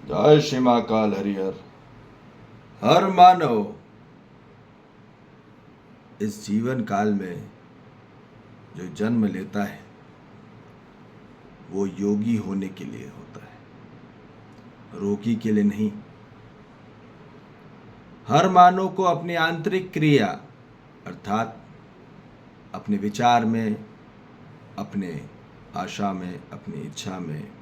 जय श्री महाकाल हरिहर। हर मानव इस जीवन काल में जो जन्म लेता है वो योगी होने के लिए होता है, रोगी के लिए नहीं। हर मानव को अपनी आंतरिक क्रिया अर्थात अपने विचार में, अपने आशा में, अपनी इच्छा में,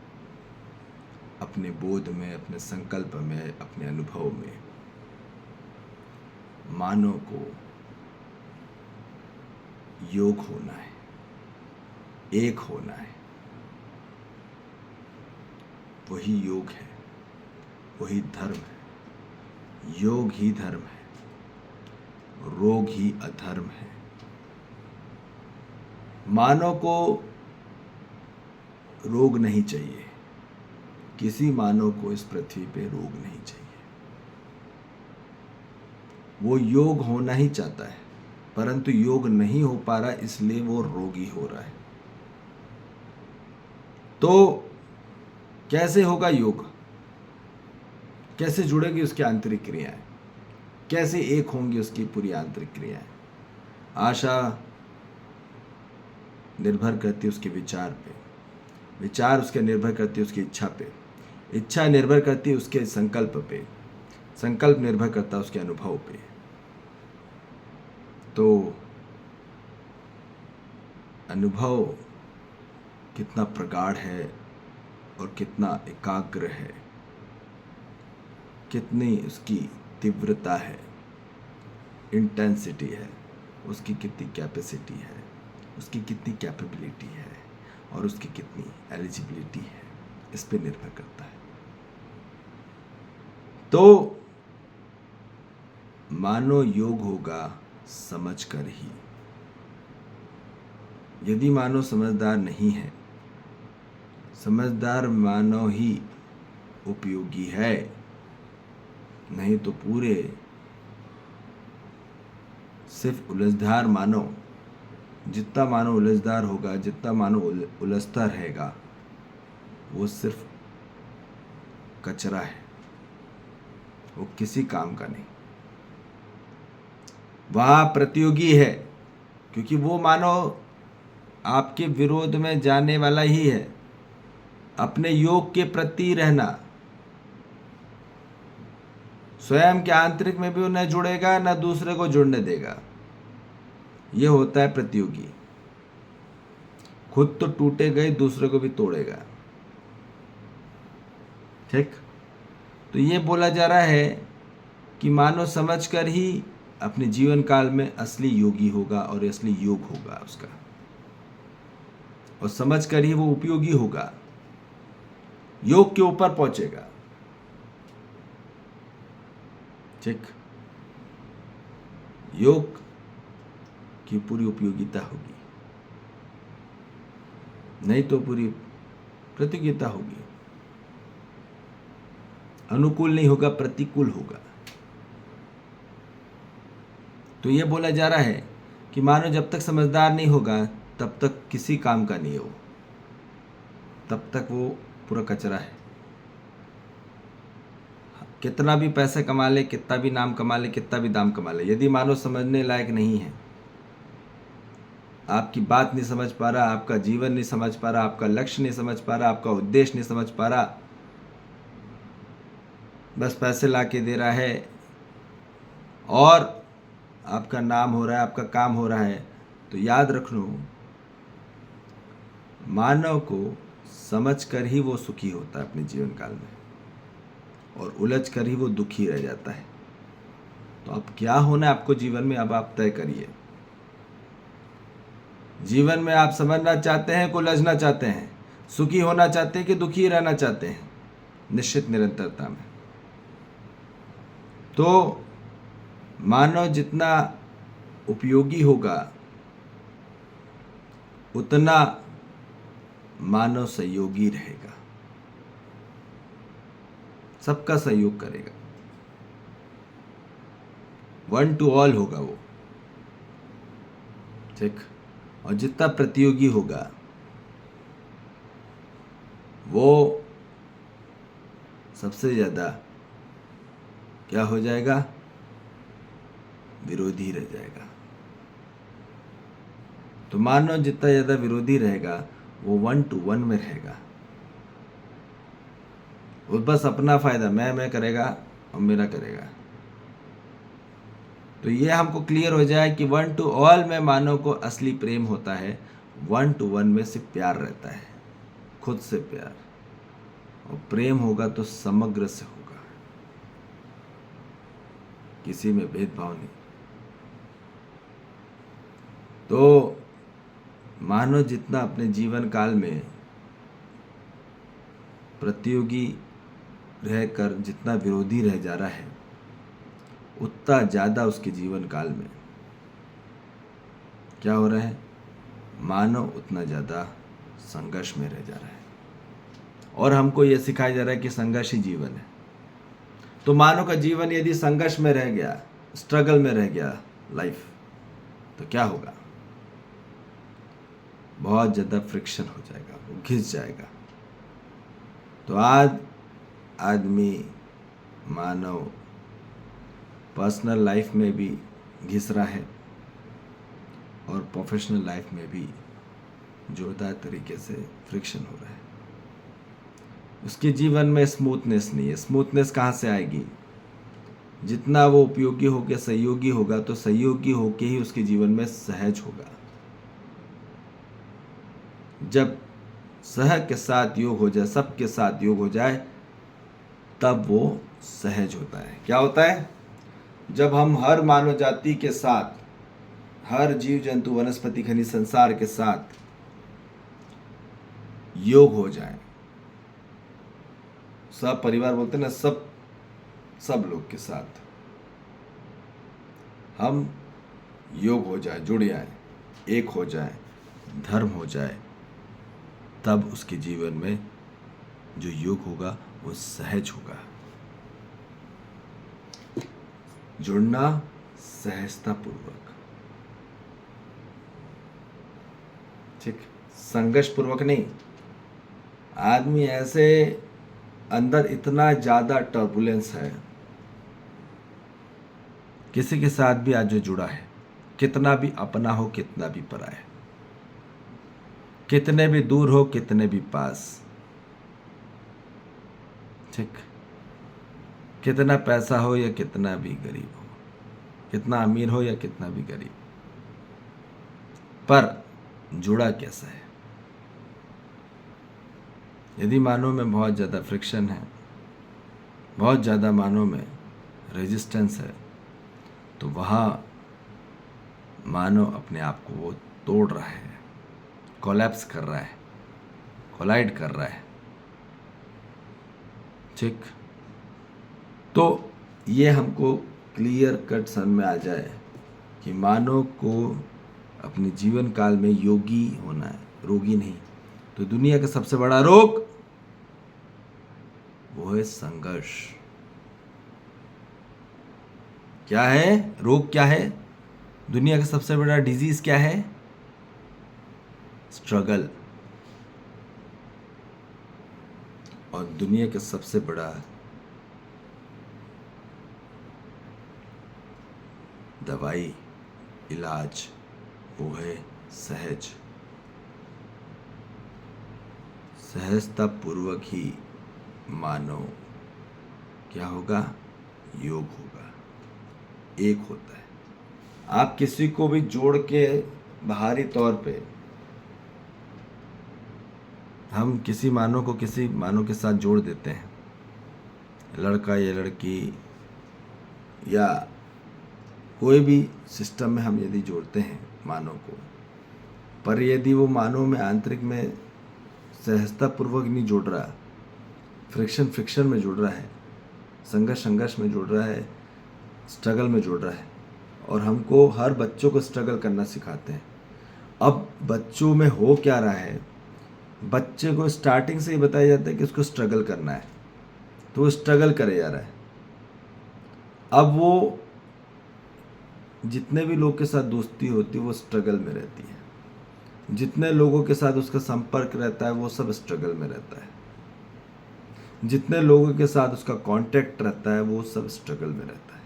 अपने बोध में, अपने संकल्प में, अपने अनुभव में मानव को योग होना है, एक होना है। वही योग है, वही धर्म है। योग ही धर्म है, रोग ही अधर्म है। मानव को रोग नहीं चाहिए, किसी मानव को इस पृथ्वी पे रोग नहीं चाहिए। वो योग होना ही चाहता है, परंतु योग नहीं हो पा रहा, इसलिए वो रोगी हो रहा है। तो कैसे होगा योग? कैसे जुड़ेगी उसकी आंतरिक क्रियाएं? कैसे एक होंगी उसकी पूरी आंतरिक क्रियाएं? आशा निर्भर करती है उसके विचार पे, विचार उसके निर्भर करती है उसकी इच्छा पे, इच्छा निर्भर करती है उसके संकल्प पे, संकल्प निर्भर करता है उसके अनुभव पे। तो अनुभव कितना प्रगाढ़ है और कितना एकाग्र है, कितनी उसकी तीव्रता है, इंटेंसिटी है, उसकी कितनी कैपेसिटी है, उसकी कितनी कैपेबिलिटी है और उसकी कितनी एलिजिबिलिटी है, इस पे निर्भर करता है। तो मानो योग होगा समझकर ही। यदि मानव समझदार नहीं है, समझदार मानव ही उपयोगी है, नहीं तो पूरे सिर्फ उलझदार मानव, जितना मानव उलझदार होगा, जितना मानव उलझता रहेगा, वो सिर्फ कचरा है, वो किसी काम का नहीं। वह प्रतियोगी है, क्योंकि वो मानव आपके विरोध में जाने वाला ही है। अपने योग के प्रति रहना, स्वयं के आंतरिक में भी वो न जुड़ेगा, न दूसरे को जुड़ने देगा। ये होता है प्रतियोगी। खुद तो टूटे गए, दूसरे को भी तोड़ेगा। ठीक? तो ये बोला जा रहा है कि मानव समझकर ही अपने जीवन काल में असली योगी होगा और असली योग होगा उसका, और समझकर ही वो उपयोगी होगा, योग के ऊपर पहुंचेगा। ठीक? योग की पूरी उपयोगिता होगी, नहीं तो पूरी प्रतियोगिता होगी। अनुकूल नहीं होगा, प्रतिकूल होगा। तो यह बोला जा रहा है कि मानव जब तक समझदार नहीं होगा तब तक किसी काम का नहीं हो, तब तक वो पूरा कचरा है। कितना भी पैसा कमा ले, कितना भी नाम कमा ले, कितना भी दाम कमा ले, यदि मानव समझने लायक नहीं है, आपकी बात नहीं समझ पा रहा, आपका जीवन नहीं समझ पा रहा, आपका लक्ष्य नहीं समझ पा रहा, आपका उद्देश्य नहीं समझ पा रहा, बस पैसे ला के दे रहा है और आपका नाम हो रहा है, आपका काम हो रहा है, तो याद रख लो, मानव को समझ कर ही वो सुखी होता है अपने जीवन काल में, और उलझ कर ही वो दुखी रह जाता है। तो अब क्या होना है आपको जीवन में, अब आप तय करिए। जीवन में आप समझना चाहते हैं कि उलझना चाहते हैं, सुखी होना चाहते हैं कि दुखी रहना चाहते हैं निश्चित निरंतरता में? तो मानव जितना उपयोगी होगा उतना मानव सहयोगी रहेगा, सबका सहयोग करेगा, वन टू ऑल होगा वो। ठीक? और जितना प्रतियोगी होगा वो सबसे ज़्यादा क्या हो जाएगा? विरोधी रह जाएगा। तो मानव जितना ज़्यादा विरोधी रहेगा वो 1 to 1 में रहेगा। वो बस अपना फायदा मैं करेगा और मेरा करेगा। तो ये हमको क्लियर हो जाए कि 1 to all में मानव को असली प्रेम होता है, 1 to 1 में सिर्फ प्यार रहता है, खुद से प्यार। और प्रेम होगा तो समग्र से होगा, किसी में भेदभाव नहीं। तो मानव जितना अपने जीवन काल में प्रतियोगी रहकर जितना विरोधी रह जा रहा है, उतना ज़्यादा उसके जीवन काल में क्या हो रहा है? मानव उतना ज़्यादा संघर्ष में रह जा रहा है। और हमको ये सिखाया जा रहा है कि संघर्ष ही जीवन है। तो मानव का जीवन यदि संघर्ष में रह गया, स्ट्रगल में रह गया लाइफ, तो क्या होगा? बहुत ज़्यादा फ्रिक्शन हो जाएगा, वो घिस जाएगा। तो आज आदमी मानव पर्सनल लाइफ में भी घिस रहा है और प्रोफेशनल लाइफ में भी जोरदार तरीके से फ्रिक्शन हो रहा है। उसके जीवन में स्मूथनेस नहीं है। स्मूथनेस कहाँ से आएगी? जितना वो उपयोगी होकर सहयोगी होगा, तो सहयोगी होके ही उसके जीवन में सहज होगा। जब सह के साथ योग हो जाए, सबके साथ योग हो जाए, तब वो सहज होता है। क्या होता है? जब हम हर मानव जाति के साथ, हर जीव जंतु वनस्पति खनिज संसार के साथ योग हो जाए, सब परिवार बोलते हैं ना, सब लोग के साथ हम योग हो जाए, जुड़ जाए, एक हो जाए, धर्म हो जाए, तब उसके जीवन में जो योग होगा वो सहज होगा। जुड़ना सहजता पूर्वक, ठीक, संघर्ष पूर्वक नहीं। आदमी ऐसे अंदर इतना ज़्यादा टर्बुलेंस है, किसी के साथ भी आज जो जुड़ा है, कितना भी अपना हो, कितना भी पराया, कितने भी दूर हो, कितने भी पास, ठीक, कितना पैसा हो या कितना भी गरीब हो, कितना अमीर हो या कितना भी गरीब, पर जुड़ा कैसा है? यदि मानव में बहुत ज़्यादा फ्रिक्शन है, बहुत ज़्यादा मानव में रेजिस्टेंस है, तो वहाँ मानव अपने आप को वो तोड़ रहा है, कोलैप्स कर रहा है, कोलाइड कर रहा है, ठीक। तो ये हमको क्लियर कट समझ में आ जाए कि मानव को अपने जीवन काल में योगी होना है, रोगी नहीं। तो दुनिया का सबसे बड़ा रोग वो है संघर्ष। क्या है रोग? क्या है दुनिया का सबसे बड़ा डिजीज? क्या है? स्ट्रगल। और दुनिया का सबसे बड़ा दवाई, इलाज वो है सहज। सहजता पूर्वक ही मानव क्या होगा? योग होगा, एक होता है। आप किसी को भी जोड़ के बाहरी तौर पे, हम किसी मानव को किसी मानव के साथ जोड़ देते हैं, लड़का या लड़की या कोई भी सिस्टम में हम यदि जोड़ते हैं मानव को, पर यदि वो मानव में आंतरिक में सहजता पूर्वक नहीं जुड़ रहा, फ्रिक्शन में जुड़ रहा है, संघर्ष में जुड़ रहा है, स्ट्रगल में जुड़ रहा है, और हमको हर बच्चों को स्ट्रगल करना सिखाते हैं। अब बच्चों में हो क्या रहा है? बच्चे को स्टार्टिंग से ही बताया जाता है कि उसको स्ट्रगल करना है, तो वो स्ट्रगल करे जा रहा है। अब वो जितने भी लोग के साथ दोस्ती होती है वो स्ट्रगल में रहती है, जितने लोगों के साथ उसका संपर्क रहता है वो सब स्ट्रगल में रहता है। जितने लोगों के साथ उसका कांटेक्ट रहता है वो सब स्ट्रगल में रहता है।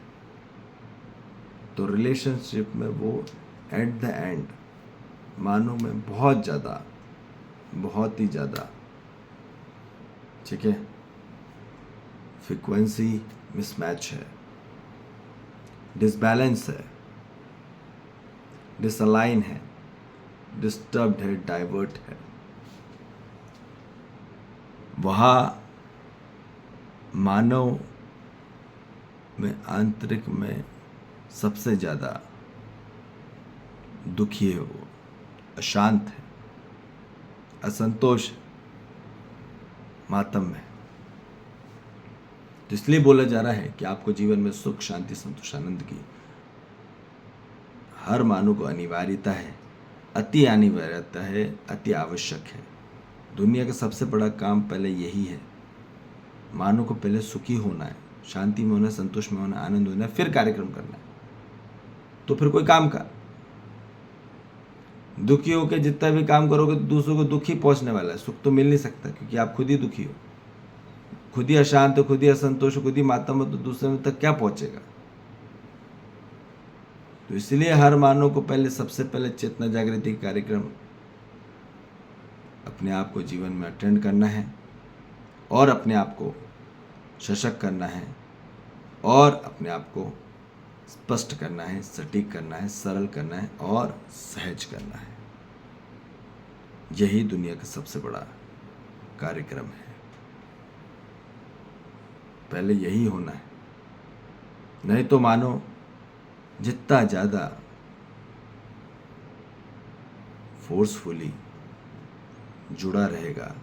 तो रिलेशनशिप में वो एट द एंड मानो में बहुत ही ज़्यादा, ठीक है, फ्रीक्वेंसी मिसमैच है, डिसबैलेंस है, डिसअलाइन है, डिस्टर्ब्ड है, डाइवर्ट है। वहाँ मानव में आंतरिक में सबसे ज़्यादा दुखी है, वो अशांत है, असंतोष है, मातम है। इसलिए बोला जा रहा है कि आपको जीवन में सुख, शांति, संतोष, आनंद की हर मानव को अनिवार्यता है, अति अनिवार्यता है, अति आवश्यक है। दुनिया का सबसे बड़ा काम पहले यही है, मानव को पहले सुखी होना है, शांति में होना, संतोष में होना, आनंद होना है, फिर कार्यक्रम करना है। तो फिर कोई काम का दुखी होकर जितना भी काम करोगे तो दूसरों को दुखी पहुंचने वाला है, सुख तो मिल नहीं सकता, क्योंकि आप खुद ही दुखी हो, खुद ही अशांत हो, खुद ही असंतोष हो, खुद ही मातम हो, तो दूसरे में तक क्या पहुंचेगा। तो इसलिए हर मानव को पहले सबसे पहले चेतना जागृति कार्यक्रम अपने आप को जीवन में अटेंड करना है और अपने आप को सशक्त करना है और अपने आप को स्पष्ट करना है, सटीक करना है, सरल करना है और सहज करना है। यही दुनिया का सबसे बड़ा कार्यक्रम है। पहले यही होना है, नहीं तो मानो जितना ज़्यादा फोर्सफुली जुड़ा रहेगा,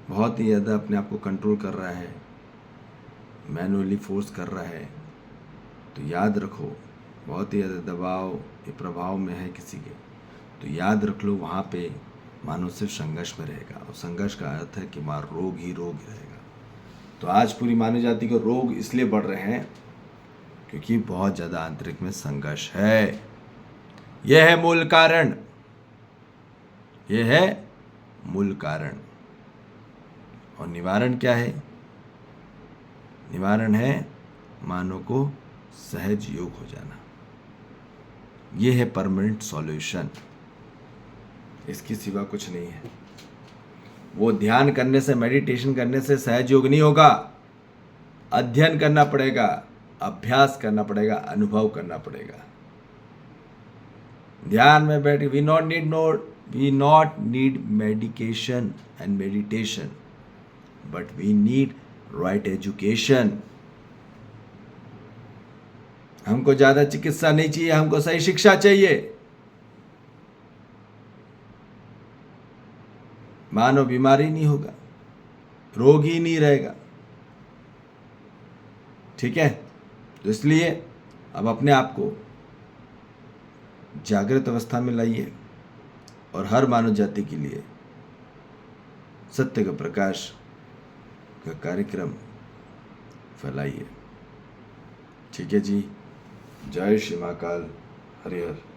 बहुत ही ज़्यादा अपने आप को कंट्रोल कर रहा है, मैनुअली फोर्स कर रहा है, तो याद रखो बहुत ही ज़्यादा दबाव या प्रभाव में है किसी के, तो याद रख लो वहाँ पे मानो सिर्फ संघर्ष में रहेगा। और संघर्ष का अर्थ है कि वहाँ रोग ही रहेगा। तो आज पूरी मानव जाति को रोग इसलिए बढ़ रहे हैं क्योंकि बहुत ज़्यादा आंतरिक में संघर्ष है। यह है मूल कारण, यह है मूल कारण। और निवारण क्या है? निवारण है मानव को सहज योग हो जाना। यह है परमानेंट सॉल्यूशन, इसके सिवा कुछ नहीं है। वो ध्यान करने से, मेडिटेशन करने से सहज योग नहीं होगा। अध्ययन करना पड़ेगा, अभ्यास करना पड़ेगा, अनुभव करना पड़ेगा। ध्यान में बैठ, we not need medication and meditation, but we need right education. हमको ज्यादा चिकित्सा नहीं चाहिए, हमको सही शिक्षा चाहिए। मानो बीमारी नहीं होगा, रोग ही नहीं रहेगा। ठीक है, तो इसलिए अब अपने आप को जागृत अवस्था में लाइए और हर मानव जाति के लिए सत्य का प्रकाश का कार्यक्रम फैलाइए। ठीक है जी, जय श्री महाकाल, हरि हर।